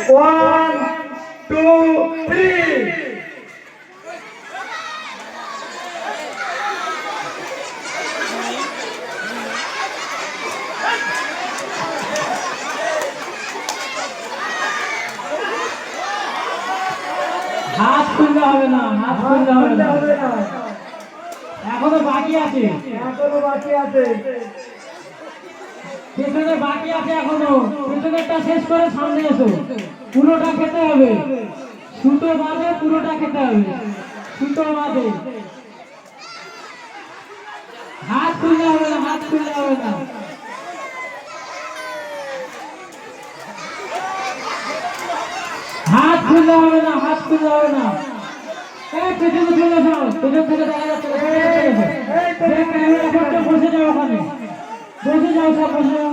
1 2 3 হাত খুলতে হবে না, হাত খুলতে হবে না, এখনো বাকি আছে, পেছনে বাকি আছে, এখনো পেছনেরটা শেষ করে সামনে এসো। পুরোটা খেতে হবে, সুতো বাঁধে পুরোটা খেতে হবে, সুতো বাঁধে। হাত খুলতে হবে না, হাত খুলতে হবে না, হাত খুলতে হবে না, হাত খুলতে হবে না। পেছনে চলে যাও, পেছন থেকে দেখা যাচ্ছে বসে যাও, ওখানে বসে যাও, সব বসে যাও।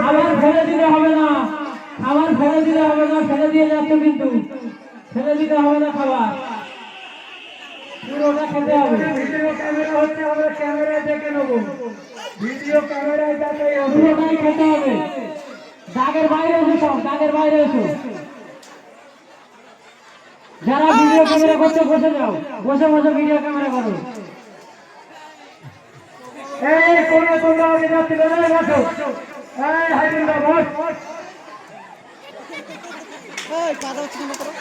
খাবার ফেলে দিলে হবে না, খাবার ফেলে দিলে হবে না, ফেলে দিয়ে যাচ্ছ কিন্তু, ফেলে দিতে হবে না খাবার, পুরোটা খেতে হবে। ভিডিও ক্যামেরা হচ্ছে, আমরা ক্যামেরায় দেখে নেবো, ভিডিও ক্যামেরায় দেখাই হবে, পুরোটাই খেতে হবে। দাগের বাইরে এসো, সব দাগের বাইরে এসো। যারা ভিডিও ক্যামেরা করতে বসে যাও, বসে বসে ভিডিও ক্যামেরা করো। এই কোনে তোমরা আগে যাচ্ছিল না, বসো। এই হাইদুল্লাহ বস। এই কাদা হচ্ছে না করো।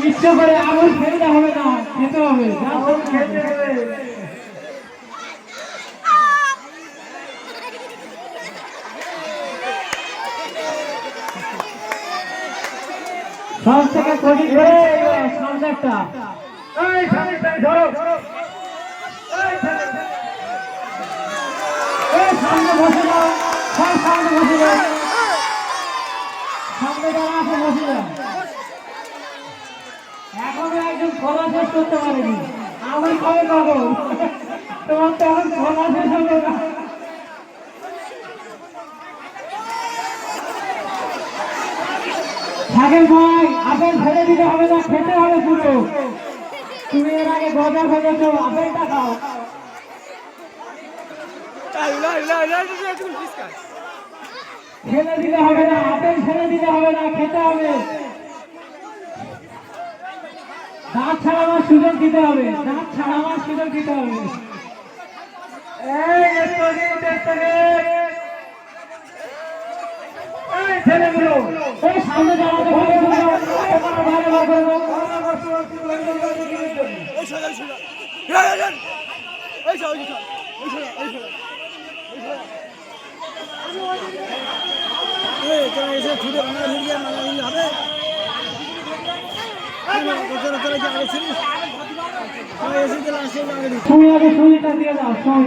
ইচ্ছে করে আগুন ফেলতে হবে না, খেতে হবে, আগুন খেতে হবে। সব থেকে কঠিন সাবজেক্টটা। এই ধরো, এই সামনে বসে যাও, সব সামনে বসে যাও, সামনে যারা আছে বসে যাও। এখনো একজন খোলা শেষ করতে পারেনি, আমি কবে পাবো? তোমার তো এখন খোলা শেষ হবে না। থাকেন ভাই, আপেল ফেলে দিতে হবে না, খেতে হবে পুরো। তুমি এর আগে গজা ফেলেছো, আপেলটা খাও। ফেলে দিতে হবে না, আপেল ফেলে দিতে হবে না, খেতে হবে। দাঁত ছাড়াবার সুযোগ দিতে হবে, দাঁত ছাড়াবার সুযোগ দিতে হবে। ছেলেগুলো এই সামনে দাঁড়াতে হবে, বাইরে বার করে দাও। তুমি আগে সুইটা দিয়ে দাও, সুই।